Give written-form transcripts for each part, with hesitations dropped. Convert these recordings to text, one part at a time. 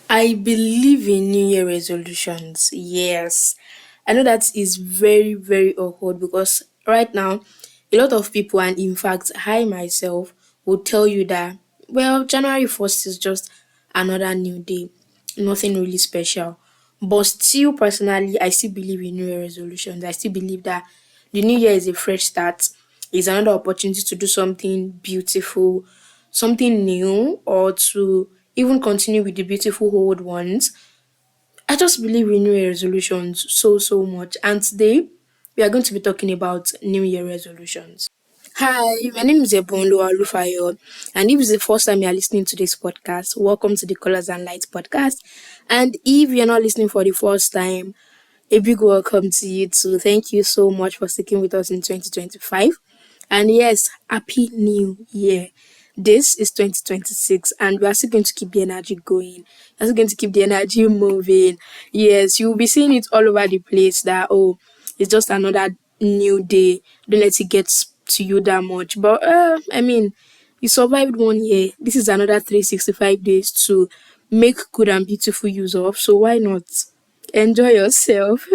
I believe in New Year resolutions. Yes. I know that is very, very awkward because right now, a lot of people, and in fact, I myself, will tell you that, well, January 1st is just another new day, nothing really special. But still, personally, I still believe in New Year resolutions. I still believe that the new year is a fresh start, is another opportunity to do something beautiful, something new, or to even continue with the beautiful old ones. I just believe in New Year resolutions so, so much. And today, we are going to be talking about New Year resolutions. Hi, my name is Ebondo Alufayo, and if it's the first time you are listening to this podcast, welcome to the Colors and Lights podcast. And if you're not listening for the first time, a big welcome to you too. Thank you so much for sticking with us in 2025. And yes, Happy New Year. This is 2026, and we are still going to keep the energy going. We're still going to keep the energy moving. Yes, you'll be seeing it all over the place that, oh, it's just another new day. Don't let it get to you that much. But, I mean, you survived 1 year. This is another 365 days to make good and beautiful use of. So, why not? Enjoy yourself.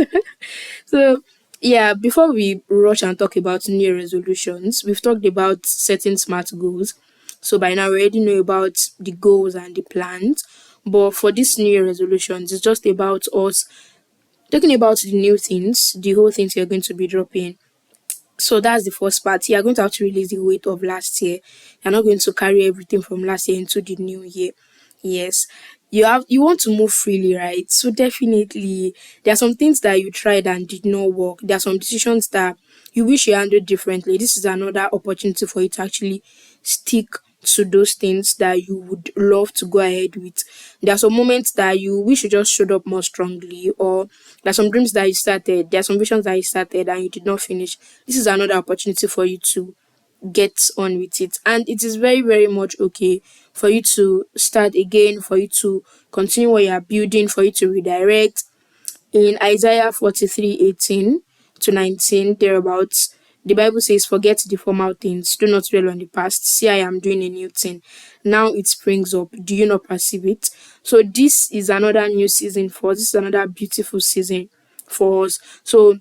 So, yeah, before we rush and talk about New Year resolutions, we've talked about setting smart goals. So, by now, we already know about the goals and the plans. But for this New Year resolutions, it's just about us talking about the new things, the whole things you're going to be dropping. So that's the first part. You're going to have to release the weight of last year. You're not going to carry everything from last year into the new year. Yes. You want to move freely, right? So definitely there are some things that you tried and did not work. There are some decisions that you wish you handled differently. This is another opportunity for you to actually stick to those things that you would love to go ahead with. There are some moments that you wish you just showed up more strongly, or there are some dreams that you started, there are some visions that you started and you did not finish. This is another opportunity for you to get on with it. And it is very, very much okay for you to start again, for you to continue what you are building, for you to redirect. In Isaiah 43:18 to 19, thereabouts, the Bible says, "Forget the former things, do not dwell on the past. See, I am doing a new thing. Now it springs up. Do you not perceive it?" So, this is another new season for us. This is another beautiful season for us. So,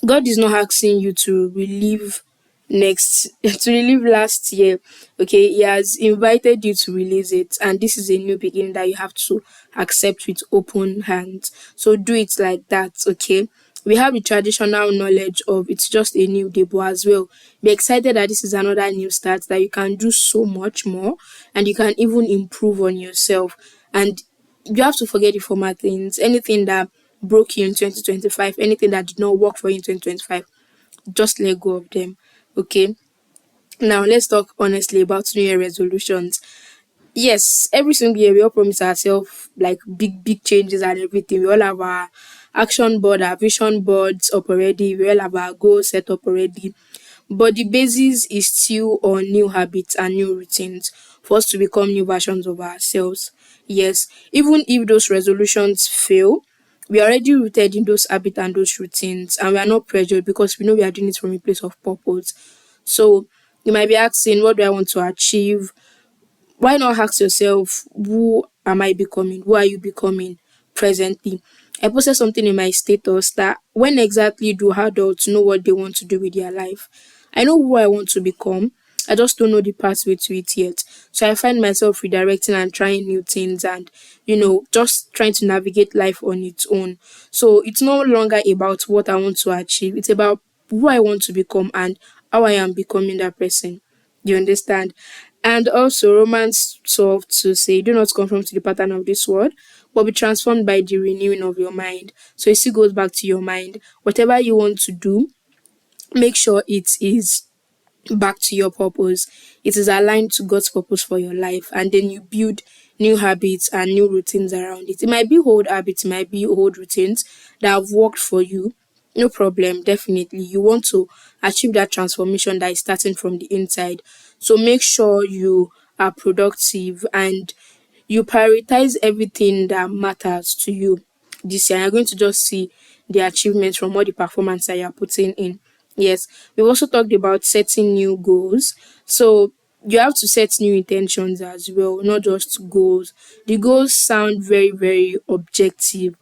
God is not asking you to relive next to relive last year. Okay, He has invited you to release it, and this is a new beginning that you have to accept with open hands. So do it like that, okay? We have the traditional knowledge of it's just a new day, but as well, be excited that this is another new start, that you can do so much more and you can even improve on yourself. And you have to forget the former things, anything that broke you in 2025, anything that did not work for you in 2025, just let go of them. Okay. Now let's talk honestly about New Year resolutions. Yes, every single year we all promise ourselves like big, big changes and everything. We all have our action board, our vision boards up already. We all have our goals set up already. But the basis is still on new habits and new routines for us to become new versions of ourselves. Yes, even if those resolutions fail, we are already rooted in those habits and those routines, and we are not pressured because we know we are doing it from a place of purpose. So you might be asking, what do I want to achieve? Why not ask yourself, who am I becoming? Who are you becoming presently? I posted something in my status that when exactly do adults know what they want to do with their life? I know who I want to become. I just don't know the pathway to it yet. So I find myself redirecting and trying new things and, just trying to navigate life on its own. So it's no longer about what I want to achieve. It's about who I want to become and how I am becoming that person. You understand? And also, Romans 12 to say, "Do not conform to the pattern of this world, but be transformed by the renewing of your mind." So it still goes back to your mind. Whatever you want to do, make sure it is back to your purpose. It is aligned to God's purpose for your life. And then you build new habits and new routines around it. It might be old habits, it might be old routines that have worked for you. No problem, definitely. You want to achieve that transformation that is starting from the inside. So make sure you are productive and you prioritize everything that matters to you this year. You're going to just see the achievements from all the performance that you're putting in. Yes, we've also talked about setting new goals. So You have to set new intentions as well, not just goals. The goals sound very, very objective,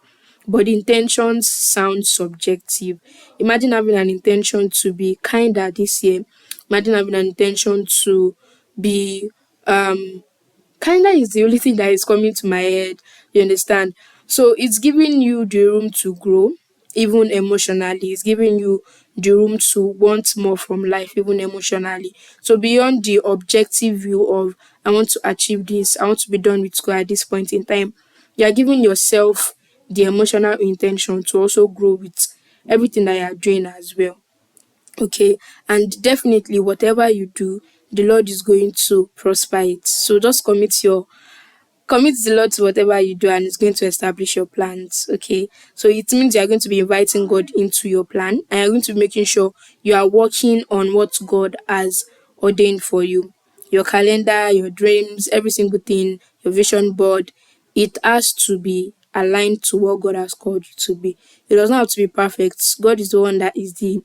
but the intentions sound subjective. Imagine having an intention to be kinder this year. Imagine having an intention to be kinda is the only thing that is coming to my head. You understand? So it's giving you the room to grow, even emotionally. It's giving you the room to want more from life, even emotionally. So beyond the objective view of I want to achieve this, I want to be done with school at this point in time, you are giving yourself the emotional intention to also grow with everything that you are doing as well. Okay, and definitely whatever you do, the Lord is going to prosper it. So just commit the Lord to whatever you do, and it's going to establish your plans. Okay, so it means you are going to be inviting God into your plan, and you're going to be making sure you are working on what God has ordained for you. Your calendar, your dreams, every single thing, your vision board, it has to be aligned to what God has called you to be. It does not have to be perfect. God is the one that is the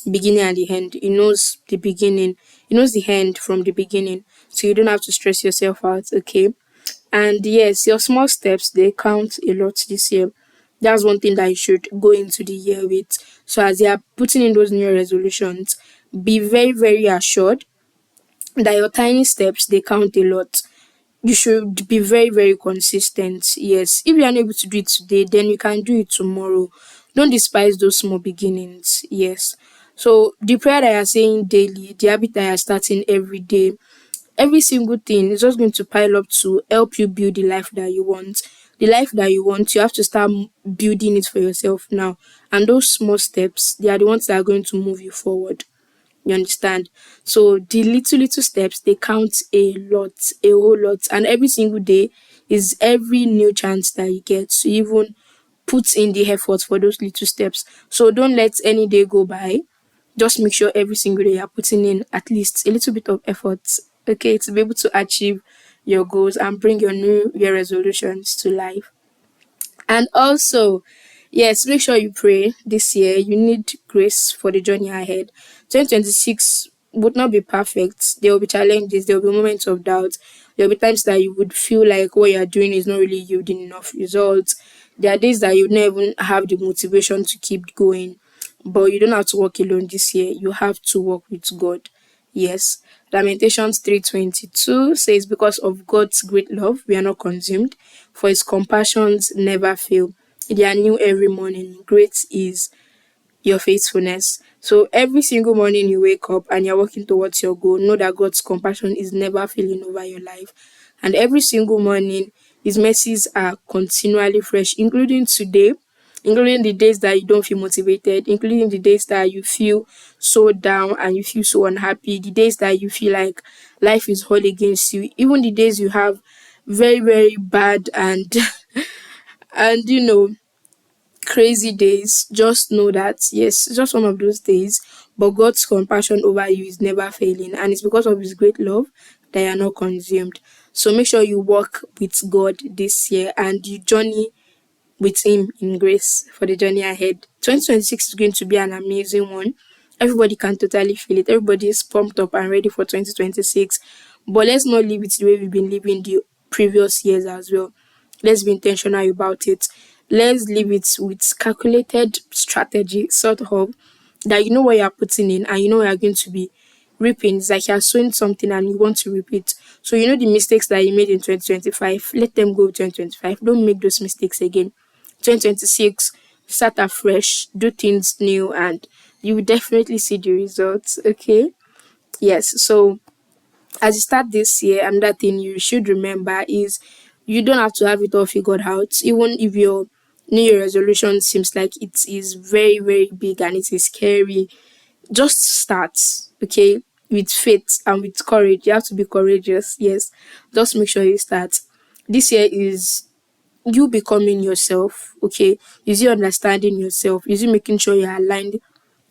beginning and the end. He knows the beginning, he knows the end from the beginning. So you don't have to stress yourself out, okay? And yes, your small steps they count a lot this year. That's one thing that you should go into the year with. So as you are putting in those new resolutions, be very, very assured that your tiny steps they count a lot. You should be very, very consistent. Yes, if you're unable to do it today, then you can do it tomorrow. Don't despise those small beginnings. Yes. So the prayer that you're saying daily, the habit that you're starting every day, every single thing is just going to pile up to help you build the life that you want. The life that you want, you have to start building it for yourself now. And those small steps, they are the ones that are going to move you forward. You understand? So the little little steps they count a lot, a whole lot, and every single day is every new chance that you get to even put in the effort for those little steps. So don't let any day go by. Just make sure every single day you're putting in at least a little bit of effort, okay, to be able to achieve your goals and bring your new year resolutions to life. And also, yes, make sure you pray this year. You need grace for the journey ahead. 2026 would not be perfect. There will be challenges, there will be moments of doubt. There will be times that you would feel like what you're doing is not really yielding enough results. There are days that you don't even have the motivation to keep going. But you don't have to walk alone this year. You have to walk with God. Yes. Lamentations 3:22 says, because of God's great love, we are not consumed, for his compassions never fail. They are new every morning. Great is your faithfulness. So every single morning you wake up and you're working towards your goal, know that God's compassion is never failing over your life. And every single morning, his mercies are continually fresh, including today, including the days that you don't feel motivated, including the days that you feel so down and you feel so unhappy, the days that you feel like life is all against you, even the days you have very, very bad and and crazy days. Just know that yes, it's just one of those days, but God's compassion over you is never failing, and it's because of his great love that you are not consumed. So make sure you walk with God this year and you journey with him in grace for the journey ahead. 2026 is going to be an amazing one. Everybody can totally feel it. Everybody is pumped up and ready for 2026. But let's not live it the way we've been living the previous years as well. Let's be intentional about it. Let's live it with calculated strategy, sort of, that you know what you're putting in and you know you're going to be reaping. It's like you're sowing something and you want to reap it. So you know the mistakes that you made in 2025, let them go 2025. Don't make those mistakes again. 2026, start afresh, do things new, and you will definitely see the results. Okay. Yes. So as you start this year, another thing you should remember is you don't have to have it all figured out. Even if your New Year resolution seems like it is very, very big and it is scary, just start, okay? With faith and with courage. You have to be courageous, yes. Just make sure you start. This year is you becoming yourself, okay? Is you understanding yourself? Is you making sure you're aligned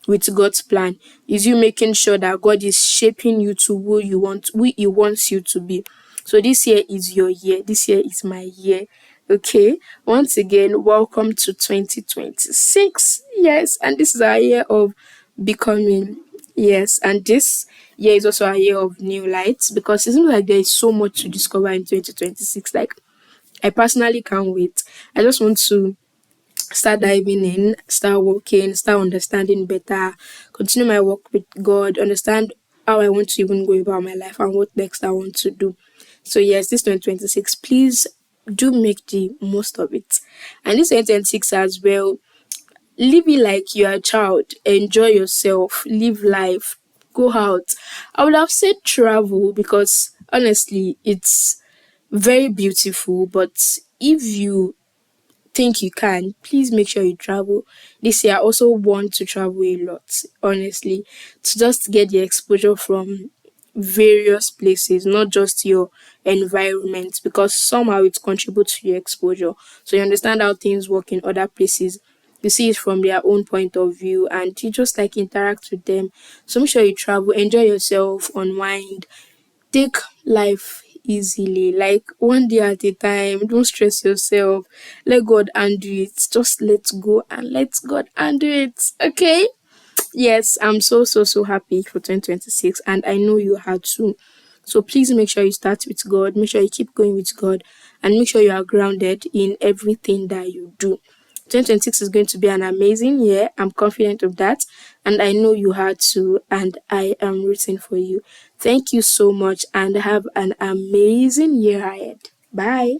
with God's plan? Is you making sure that God is shaping you to who He wants you to be? So this year is your year. This year is my year. Okay. Once again, welcome to 2026. Yes, and this is our year of becoming. Yes, and this year is also a year of new lights because it seems like there is so much to discover in 2026. Like, I personally can't wait. I just want to start diving in, start working, start understanding better, continue my work with God, understand how I want to even go about my life and what next I want to do. So, yes, this 2026, please do make the most of it. And this 2026 as well, live it like you're a child, enjoy yourself, live life, go out. I would have said travel because honestly, it's very beautiful, but if you think you can, please make sure you travel. This year, I also want to travel a lot, honestly, to just get the exposure from various places, not just your environment, because somehow it contributes to your exposure. So you understand how things work in other places. You see it from their own point of view, and you just like interact with them. So make sure you travel, enjoy yourself, unwind, take life easily, like one day at a time. Don't stress yourself. Let God undo it. Just let go and let God undo it. Okay? Yes, I'm so so so happy for 2026, and I know you are too. So please make sure you start with God, make sure you keep going with God, and make sure you are grounded in everything that you do. 2026 is going to be an amazing year. I'm confident of that, and I know you are too, and I am rooting for you. Thank you so much, and have an amazing year ahead. Bye.